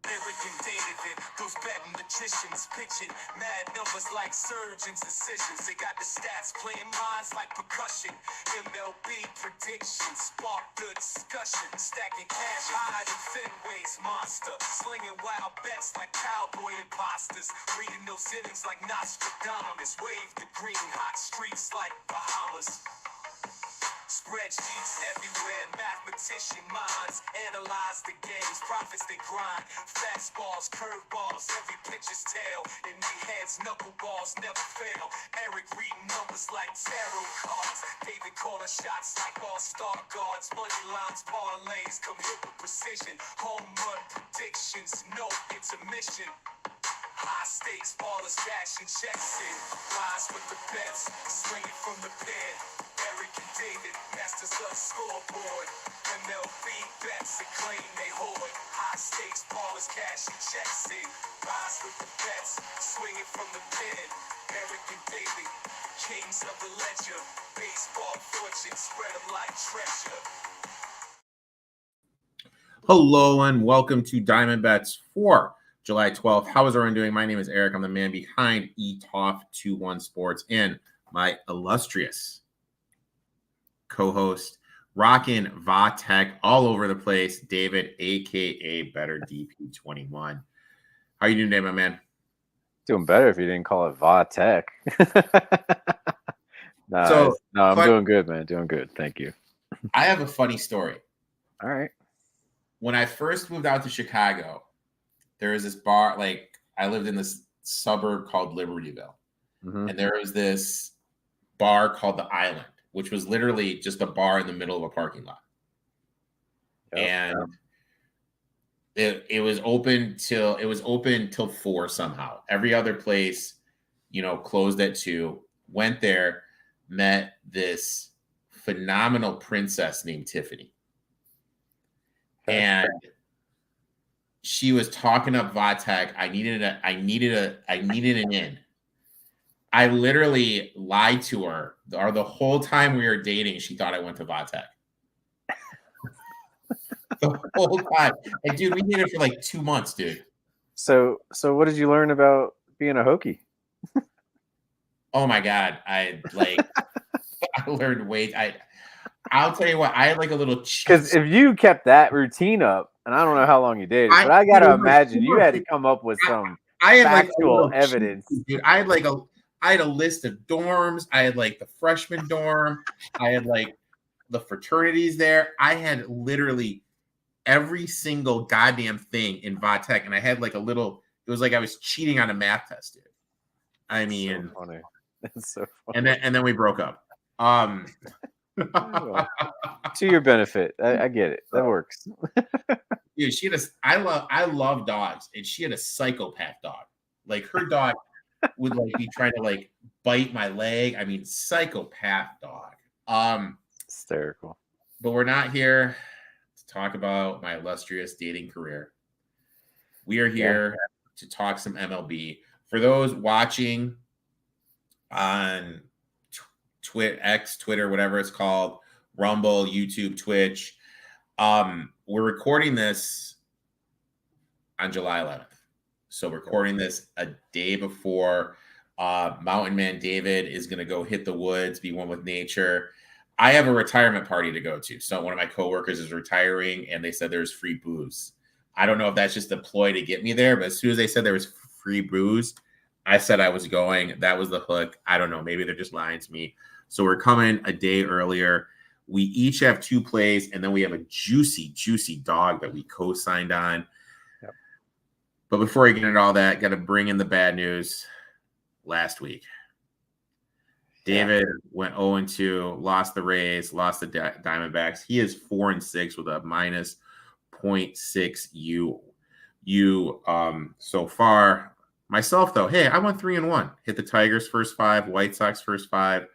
Erik and David, those betting magicians pitching mad numbers like surgeons' decisions. They got the stats playing minds like percussion. MLB predictions spark the discussion. Stacking cash higher than Fenway's monster. Slinging wild bets like cowboy imposters. Reading those innings like Nostradamus. Wave the green hot streets like Bahamas. Spreadsheets everywhere, mathematician minds analyze the games, profits they grind, fastballs, curveballs, every pitcher's tail, in their heads, knuckleballs never fail. Erik reading numbers like tarot cards, David calling shots like all-star guards, money lines, parlays, come hit with precision, home run predictions, no intermission. High stakes, ballers cashing checks in, rise with the bets, swinging from the pen. Erik and David, masters of the scoreboard. MLB bets and claim they hoard. High stakes, ballers cashing checks in, rise with the bets, swinging from the pen. Erik and David, kings of the ledger. Baseball fortune, spread them like treasure. Hello and welcome to Diamond Bets for July 12th. How is everyone doing? My name is Erik. I'm the man behind ETOF21 Sports and my illustrious co-host, rockin' Vatek all over the place, David, aka Better DP21. How are you doing today, my man? Doing better if you didn't call it Vatek. I'm doing good, man. Doing good. Thank you. I have a funny story. All right. When I first moved out to Chicago, there was this bar, like I lived in this suburb called Libertyville. Mm-hmm. And there was this bar called the Island, which was literally just a bar in the middle of a parking lot. Yep. And it was open till 4 somehow. Every other place, closed at 2. Went there, met this phenomenal princess named Tiffany. And she was talking up Vatek. I needed an in. I literally lied to her. Or the whole time we were dating, she thought I went to Vatek. The whole time. And dude, we dated for like 2 months, dude. So what did you learn about being a Hokie? Oh my God. I learned I'll tell you what, I had like a little because if you kept that routine up, and I don't know how long you dated, but I gotta imagine you had to come up with some factual evidence. Dude, I had a list of dorms. I had like the freshman dorm. I had like the fraternities there. I had literally every single goddamn thing in Vatek, and I had like it was like I was cheating on a math test, dude. I mean, so funny. That's so funny. And then we broke up. To your benefit, I get it. That works. Dude, I love dogs, and she had a psychopath dog. Like her dog would like be trying to like bite my leg. I mean, psychopath dog. Hysterical. But we're not here to talk about my illustrious dating career. We are here to talk some MLB. For those watching on Twitter, whatever it's called, Rumble, YouTube, Twitch, we're recording this on July 11th. So recording this a day before Mountain Man David is going to go hit the woods, be one with nature. I have a retirement party to go to. So one of my coworkers is retiring, and they said there's free booze. I don't know if that's just a ploy to get me there, but as soon as they said there was free booze, I said I was going. That was the hook. I don't know. Maybe they're just lying to me. So we're coming a day earlier. We each have 2 plays, and then we have a juicy, juicy dog that we co-signed on. Yep. But before I get into all that, got to bring in the bad news. Last week, David went 0-2, lost the Rays, lost the Diamondbacks. He is 4-6 with a minus 0.6 U so far. Myself, though, hey, I went 3-1. Hit the Tigers first 5, White Sox first 5,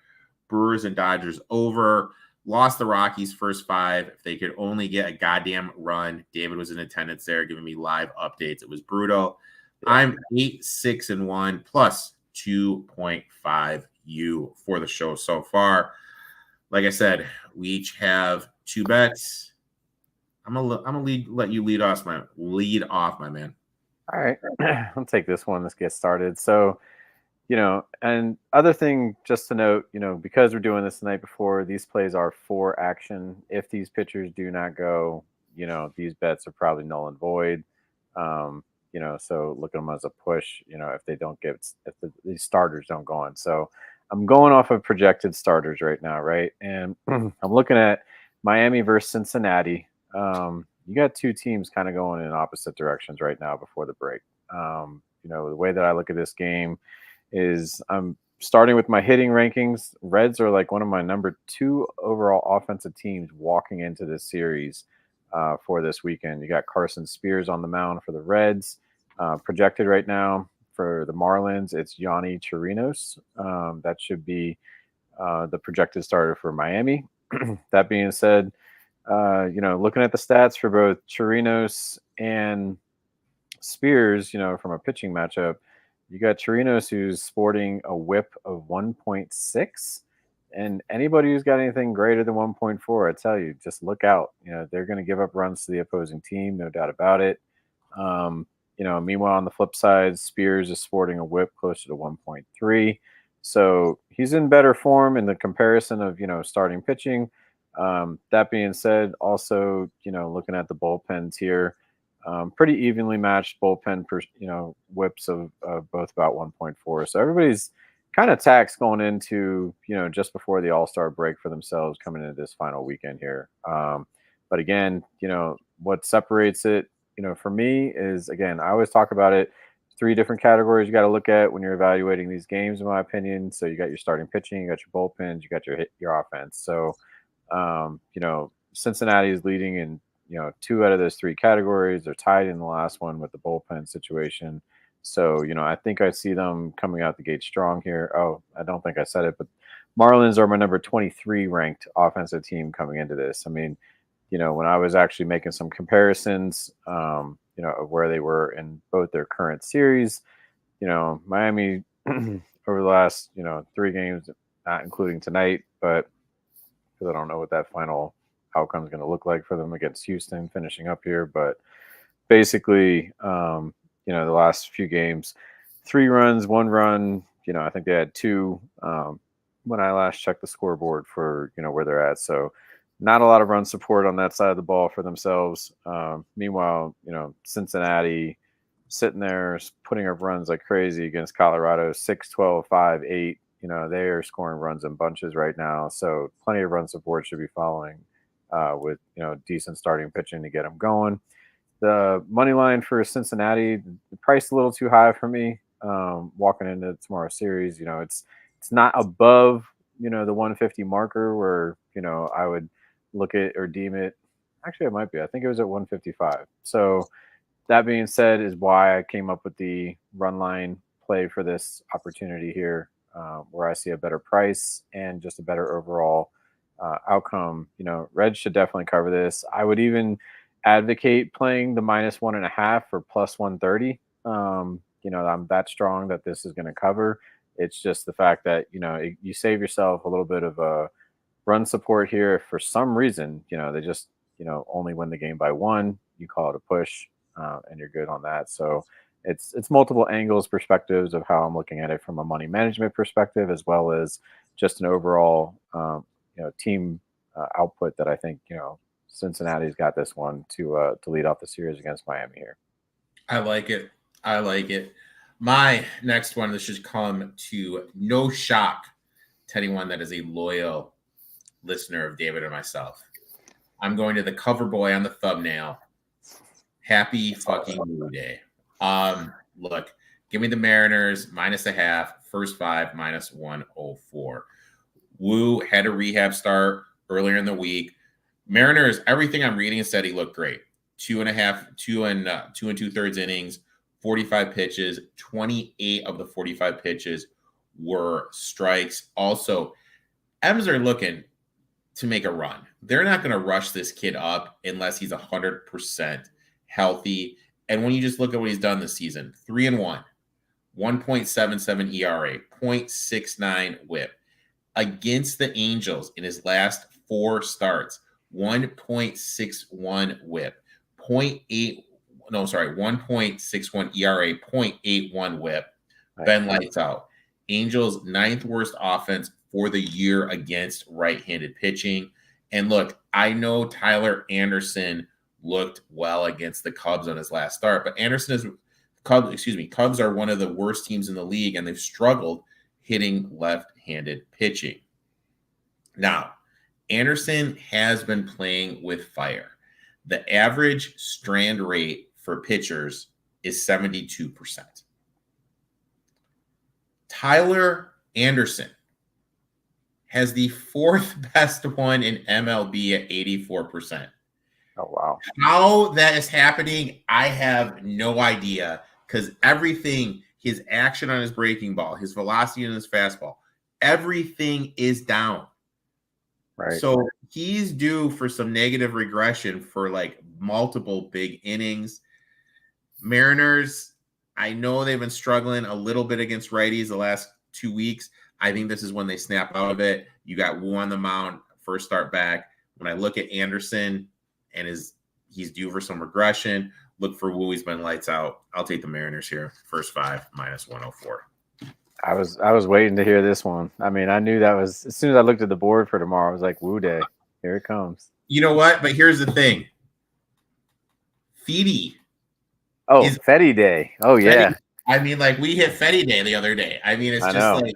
Brewers and Dodgers over. Lost the Rockies first 5. If they could only get a goddamn run. David was in attendance there giving me live updates. It was brutal. Yeah. I'm 8-6-1 plus 2.5 U for the show so far. Like I said, we each have 2 bets. I'm gonna let you lead off, my man. All right, I'll take this one. Let's get started. So, and other thing just to note, because we're doing this the night before, these plays are for action. If these pitchers do not go, these bets are probably null and void. So look at them as a push, if they don't get, if these starters don't go on. So I'm going off of projected starters right now, right? And I'm looking at Miami versus Cincinnati. You got two teams kind of going in opposite directions right now before the break. The way that I look at this game is I'm starting with my hitting rankings. Reds are like one of my number 2 overall offensive teams walking into this series for this weekend. You got Carson Spears on the mound for the Reds. Projected right now for the Marlins, it's Yanni Chirinos. That should be the projected starter for Miami. That being said, looking at the stats for both Chirinos and Spears, from a pitching matchup, you got Chirinos who's sporting a whip of 1.6. And anybody who's got anything greater than 1.4, I tell you, just look out. They're going to give up runs to the opposing team, no doubt about it. Meanwhile, on the flip side, Spears is sporting a whip closer to 1.3. So he's in better form in the comparison of, starting pitching. That being said, also, looking at the bullpens here, pretty evenly matched bullpen whips of both about 1.4. So everybody's kind of taxed going into just before the All-Star break for themselves coming into this final weekend here. But again, what separates it, for me is, again, I always talk about it, 3 different categories you got to look at when you're evaluating these games, in my opinion. So you got your starting pitching, you got your bullpens, you got your offense. So Cincinnati is leading in 2 out of those 3 categories. They're tied in the last one with the bullpen situation. So, I think I see them coming out the gate strong here. Oh, I don't think I said it, but Marlins are my number 23 ranked offensive team coming into this. I mean, when I was actually making some comparisons, of where they were in both their current series, Miami over the last, 3 games, not including tonight, but because I don't know what that final outcome is going to look like for them against Houston finishing up here. But basically, the last few games, 3 runs, 1 run, I think they had 2 when I last checked the scoreboard for, where they're at. So not a lot of run support on that side of the ball for themselves. Meanwhile, Cincinnati sitting there putting up runs like crazy against Colorado, 6-12, 5-8. They are scoring runs in bunches right now. So plenty of run support should be following with, decent starting pitching to get them going. The money line for Cincinnati, the price a little too high for me walking into tomorrow's series. It's not above, the 150 marker where, I would look at or deem it. Actually, it might be. I think it was at 155. So that being said is why I came up with the run line play for this opportunity here, where I see a better price and just a better overall outcome. Reds should definitely cover this. I would even advocate playing the -1.5 or +130. I'm that strong that this is going to cover. It's just the fact that, you save yourself a little bit of a run support here. If for some reason, they just, only win the game by 1, you call it a push and you're good on that. So it's multiple angles, perspectives of how I'm looking at it from a money management perspective, as well as just an overall, team output that I think, Cincinnati's got this one to lead off the series against Miami here. I like it. My next one, this should come to no shock to anyone that is a loyal listener of David and myself. I'm going to the cover boy on the thumbnail. Happy fucking Woo Day. Look, give me the Mariners -0.5, first 5 -104. Woo had a rehab start earlier in the week. Mariners, everything I'm reading said he looked great. 2 2/3 innings, 45 pitches, 28 of the 45 pitches were strikes. Also, M's are looking to make a run. They're not going to rush this kid up unless he's 100% healthy. And when you just look at what he's done this season, 3-1, 1.77 ERA, 0.69 WHIP. Against the Angels in his last 4 starts, 1.61 WHIP, 1.61 ERA, 0.81 WHIP. Nice. Ben lights out. Angels 9th worst offense for the year against right-handed pitching. And look, I know Tyler Anderson looked well against the Cubs on his last start, but Cubs are one of the worst teams in the league, and they've struggled hitting left-handed pitching. Now, Anderson has been playing with fire. The average strand rate for pitchers is 72%. Tyler Anderson has the 4th best one in MLB at 84%. Oh, wow. How that is happening, I have no idea, because everything, his action on his breaking ball, his velocity on his fastball, everything is down. Right. So he's due for some negative regression for like multiple big innings. Mariners, I know they've been struggling a little bit against righties the last 2 weeks. I think this is when they snap out of it. You got Wu on the mound, first start back. When I look at Anderson and he's due for some regression, look for Wu. He's been lights out. I'll take the Mariners here. First 5 minus 104. I was waiting to hear this one. I mean, I knew that was, as soon as I looked at the board for tomorrow, I was like, Wu Day, here it comes. You know what? But here's the thing. Fede. Oh, Fetty Day. Oh, yeah. Fetty. I mean, like, we hit Fetty Day the other day. I mean, it's just like,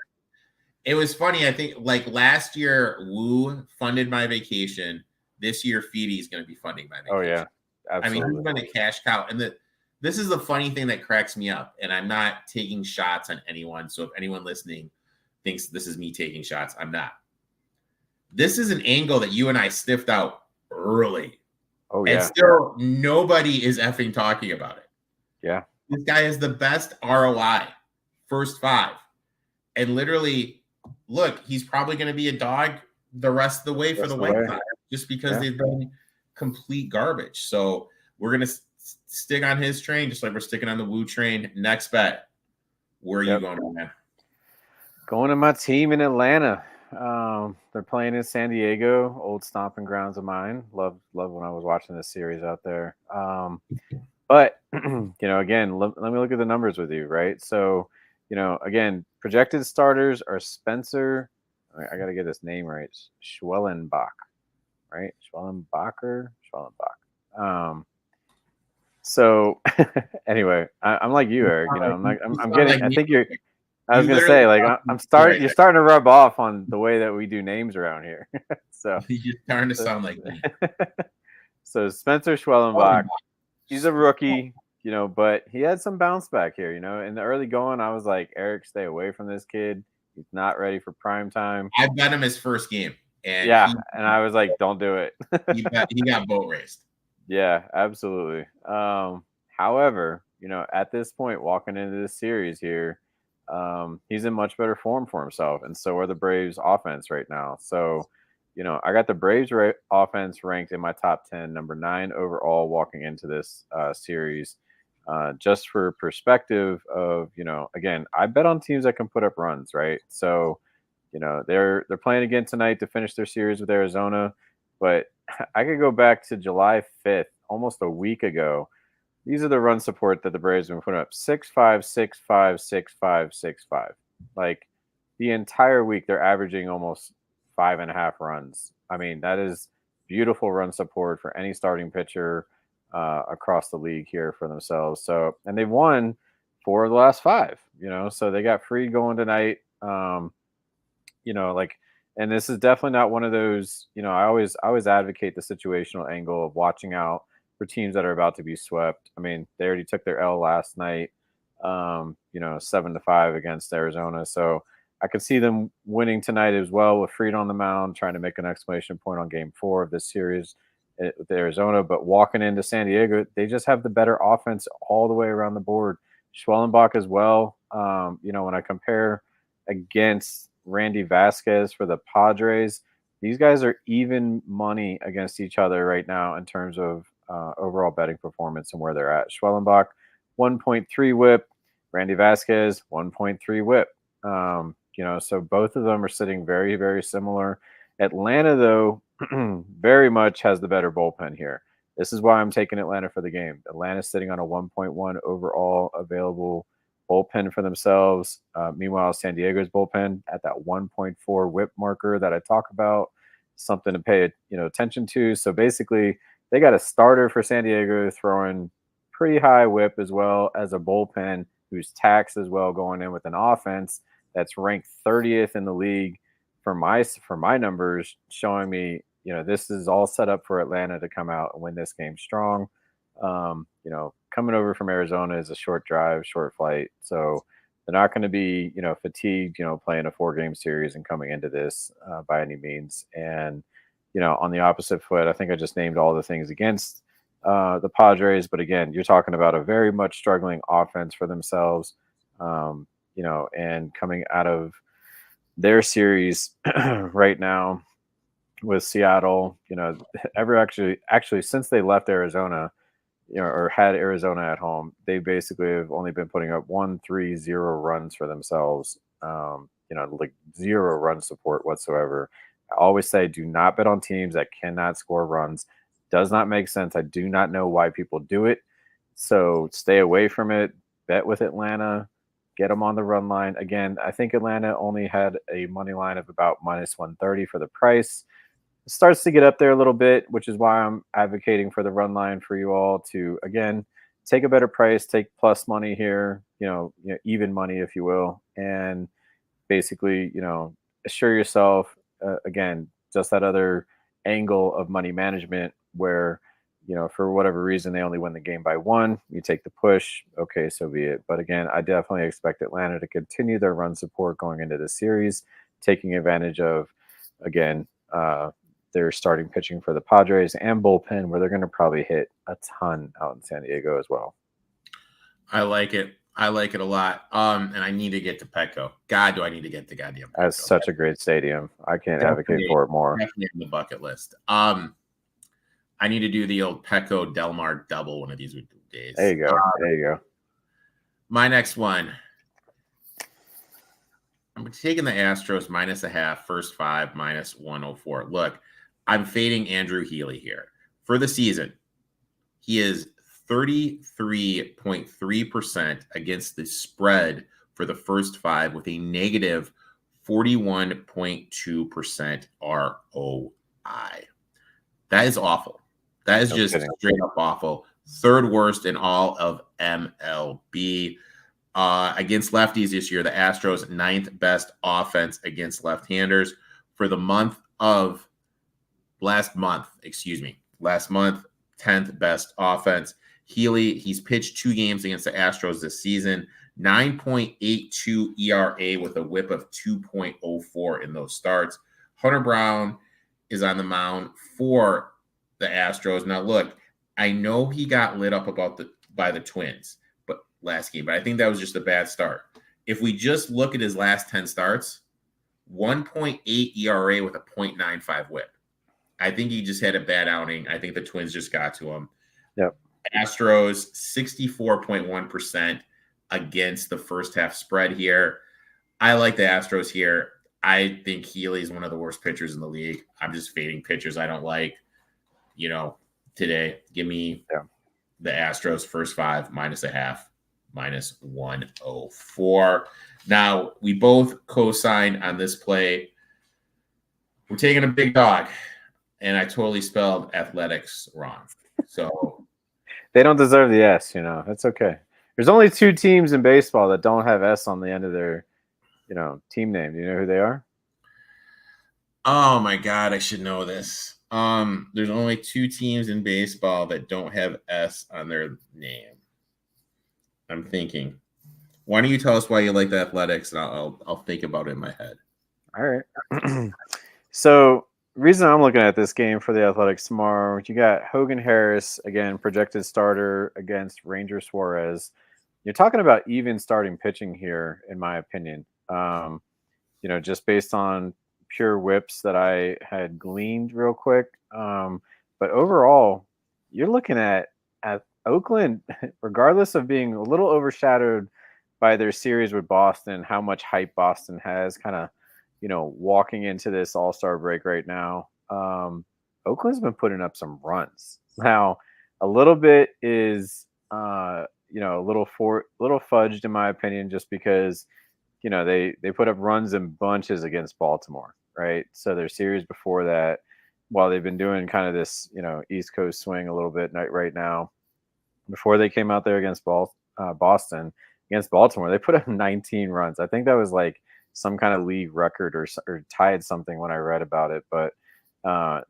it was funny. I think, like, last year, Wu funded my vacation. This year, Fede is going to be funding my vacation. Oh, yeah. Absolutely. I mean, he's been a cash cow. And this is the funny thing that cracks me up. And I'm not taking shots on anyone. So if anyone listening thinks this is me taking shots, I'm not. This is an angle that you and I sniffed out early. Oh, yeah. And still, nobody is effing talking about it. Yeah. This guy is the best ROI, first 5. And literally, look, he's probably going to be a dog the rest of the way for the White Sox just because they've been complete garbage. So we're going to stick on his train just like we're sticking on the Wu train. Next bet. Where are you going, man? Going to my team in Atlanta. They're playing in San Diego, old stomping grounds of mine. Love when I was watching this series out there. But, again, let me look at the numbers with you, right? So, again, projected starters are Spencer. I got to get his name right. Schwellenbach, right? Schwellenbach. So anyway, I'm like you, Eric. I'm getting. I think you're. I was gonna say, like, I'm starting. You're starting to rub off on the way that we do names around here. So you're starting to sound like me. So Spencer Schwellenbach, he's a rookie, but he had some bounce back here. In the early going, I was like, Eric, stay away from this kid. He's not ready for prime time. I bet him his first game, and and I was like, don't do it. he got boat raced. Yeah, absolutely. However, at this point, walking into this series here, he's in much better form for himself, and so are the Braves offense right now. So, I got the Braves offense ranked in my top 10, number 9 overall walking into this series. Just for perspective of, again, I bet on teams that can put up runs, right? So, they're playing again tonight to finish their series with Arizona, but I could go back to July 5th, almost a week ago. These are the run support that the Braves have been putting up: 6-5, 6-5, 6-5, 6-5. Like the entire week, they're averaging almost 5.5 runs. I mean, that is beautiful run support for any starting pitcher across the league here for themselves. So, and they've won 4 of the last 5. So they got free going tonight. And this is definitely not one of those. I always advocate the situational angle of watching out for teams that are about to be swept. I mean, they already took their L last night, 7-5 against Arizona. So I could see them winning tonight as well with Fried on the mound, trying to make an exclamation point on Game 4 of this series with Arizona. But walking into San Diego, they just have the better offense all the way around the board. Schwellenbach as well. When I compare against Randy Vasquez for the Padres, these guys are even money against each other right now in terms of overall betting performance and where they're at. Schwellenbach, 1.3 whip. Randy Vasquez, 1.3 whip. So both of them are sitting very, very similar. Atlanta, though, very much has the better bullpen here. This is why I'm taking Atlanta for the game. Atlanta's sitting on a 1.1 overall available bullpen for themselves. Meanwhile, San Diego's bullpen at that 1.4 whip marker that I talk about, something to pay attention to. So basically, they got a starter for San Diego throwing pretty high whip as well as a bullpen who's taxed as well, going in with an offense that's ranked 30th in the league for my numbers, showing me this is all set up for Atlanta to come out and win this game strong. Coming over from Arizona is a short drive, short flight, so they're not going to be fatigued playing a 4-game series and coming into this by any means. And on the opposite foot, I think I just named all the things against the Padres, but again, you're talking about a very much struggling offense for themselves, and coming out of their series right now with Seattle, actually since they left Arizona, or had Arizona at home, they basically have only been putting up 1-3-0 runs for themselves. Like 0 run support whatsoever. I always say, do not bet on teams that cannot score runs. Does not make sense. I do not know why people do it. So stay away from it. Bet with Atlanta. Get them on the run line. Again, I think Atlanta only had a money line of about -130 for the price. It starts to get up there a little bit, which is why I'm advocating for the run line for you all to, again, take a better price, take plus money here, even money, if you will, and basically, assure yourself, again, just that other angle of money management where, for whatever reason, they only win the game by 1, you take the push, okay, so be it. But again, I definitely expect Atlanta to continue their run support going into the series, taking advantage of, again, their starting pitching for the Padres and bullpen, where they're going to probably hit a ton out in San Diego as well. I like it. I like it a lot. And I need to get to Petco. God, do I need to get to goddamn Petco. That's such a great stadium. I can't advocate for it more. Definitely on the bucket list. I need to do the old Petco Del Mar double one of these days. There you go. There you go. My next one. I'm taking the Astros -0.5, first 5, -104. Look, I'm fading Andrew Healy here. For the season, he is 33.3% against the spread for the first 5 with a negative 41.2% ROI. That is awful. That is just straight up awful. 3rd worst in all of MLB. Against lefties this year, the Astros 9th best offense against left-handers. For the last month, 10th best offense. Healy, he's pitched 2 games against the Astros this season, 9.82 ERA with a whip of 2.04 in those starts. Hunter Brown is on the mound for the Astros. Now, look, I know he got lit up by the Twins last game, but I think that was just a bad start. If we just look at his last 10 starts, 1.8 ERA with a 0.95 whip. I think he just had a bad outing. I think the Twins just got to him. Yep. Astros 64.1% against the first half spread here. I like the Astros here. I think Healy is one of the worst pitchers in the league. I'm just fading pitchers I don't like. Today, give me the Astros first 5 -0.5, -104. Now, we both co-signed on this play. We're taking a big dog, and I totally spelled athletics wrong. So they don't deserve the S, That's okay. There's only 2 teams in baseball that don't have S on the end of their, team name. Do you know who they are? Oh my God, I should know this. There's only 2 teams in baseball that don't have S on their name. I'm thinking. Why don't you tell us why you like the Athletics, and I'll think about it in my head. All right. So, reason I'm looking at this game for the Athletics tomorrow, you got Hogan Harris, again, projected starter against Ranger Suarez. You're talking about even starting pitching here, in my opinion. Just based on pure whips that I had gleaned real quick. But overall, you're looking at Oakland, regardless of being a little overshadowed by their series with Boston, how much hype Boston has kind of, walking into this All-Star break right now. Oakland's been putting up some runs. Now, a little bit is, a little fudged in my opinion, just because they put up runs in bunches against Baltimore, right? So their series before that, while they've been doing kind of this, East Coast swing a little bit right now, before they came out there against Boston, against Baltimore, they put up 19 runs. I think that was like some kind of league record or tied something when I read about it. But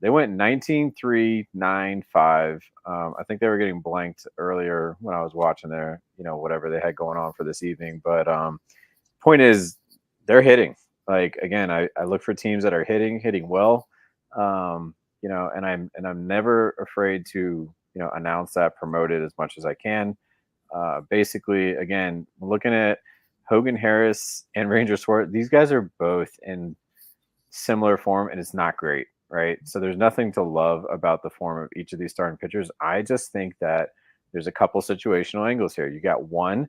they went 19-3, 9-5. I think they were getting blanked earlier when I was watching their, whatever they had going on for this evening. But point is, they're hitting. Like, again, I look for teams that are hitting well. And I'm never afraid to announce that, promote it as much as I can. Basically, again, looking at Hogan Harris and Ranger Suarez, these guys are both in similar form, and it's not great, right? So there's nothing to love about the form of each of these starting pitchers. I just think that there's a couple situational angles here. You got one,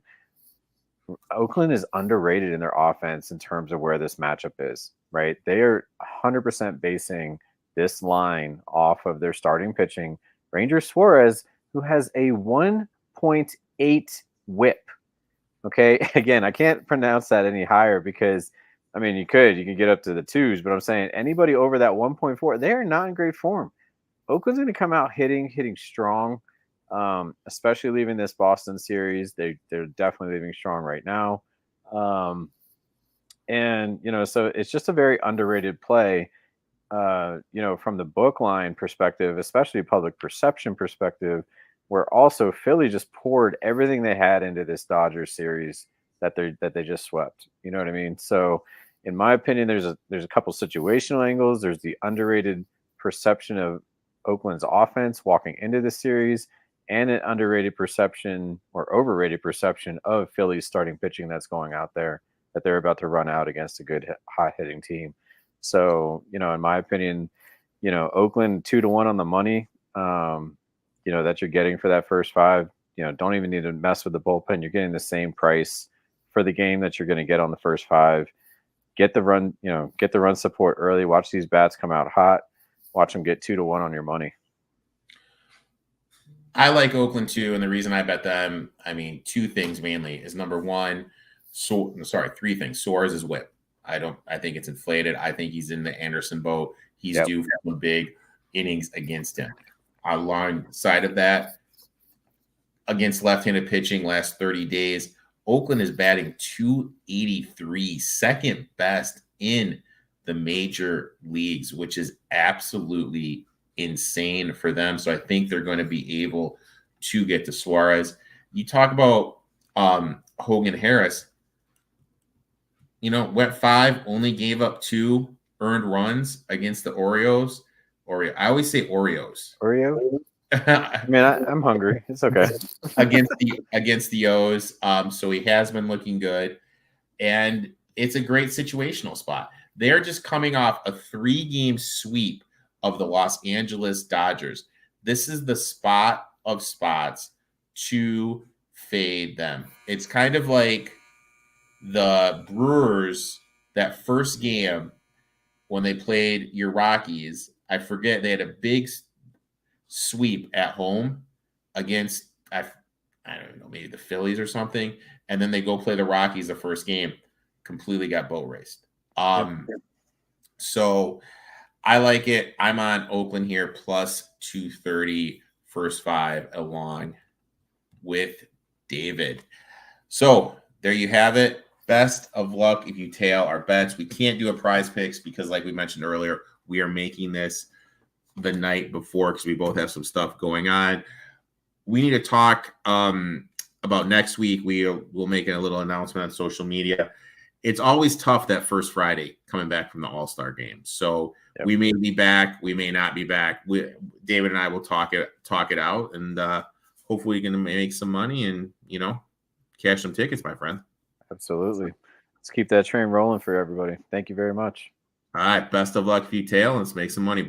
Oakland is underrated in their offense in terms of where this matchup is, right? They are 100% basing this line off of their starting pitching. Ranger Suarez, who has a 1.8 whip. Okay. Again, I can't pronounce that any higher because, I mean, you could get up to the twos, but I'm saying anybody over that 1.4, they are not in great form. Oakland's going to come out hitting strong, especially leaving this Boston series. They're definitely leaving strong right now. And, so it's just a very underrated play, from the book line perspective, especially public perception perspective, where also Philly just poured everything they had into this Dodgers series that they just swept. You know what I mean? So in my opinion, there's a couple situational angles. There's the underrated perception of Oakland's offense walking into the series, and an underrated perception or overrated perception of Philly's starting pitching that's going out there, that they're about to run out against a good hot hitting team. So, in my opinion, Oakland 2-1 on the money, that you're getting for that first five. Don't even need to mess with the bullpen. You're getting the same price for the game that you're going to get on the first five. Get the run support early. Watch these bats come out hot. Watch them get 2-1 on your money. I like Oakland too, and the reason I bet them, I mean, two things mainly is number one. Three things. Suarez's whip. I think it's inflated. I think he's in the Anderson boat. He's due for some big innings against him. Alongside of that, against left-handed pitching last 30 days, Oakland is batting 283, second best in the major leagues, which is absolutely insane for them. So I think they're going to be able to get to Suarez. You talk about Hogan Harris, went 5, only gave up 2 earned runs against the Oreos. I always say Oreos. Oreo? I mean, I'm hungry. It's okay. against the O's. So he has been looking good. And it's a great situational spot. They're just coming off a 3-game sweep of the Los Angeles Dodgers. This is the spot of spots to fade them. It's kind of like the Brewers, that first game when they played your Rockies. I forget, they had a big sweep at home against, I don't know, maybe the Phillies or something. And then they go play the Rockies the first game, completely got boat raced. So I like it. I'm on Oakland here, plus 230 first 5 along with David. So there you have it. Best of luck if you tail our bets. We can't do a prize picks because, like we mentioned earlier, we are making this the night before because we both have some stuff going on. We need to talk about next week. We'll make a little announcement on social media. It's always tough that first Friday coming back from the All-Star game. So we may be back, we may not be back. David and I will talk it out, and hopefully we can make some money and cash some tickets, my friend. Absolutely. Let's keep that train rolling for everybody. Thank you very much. All right. Best of luck if you tail. Let's make some money, boys.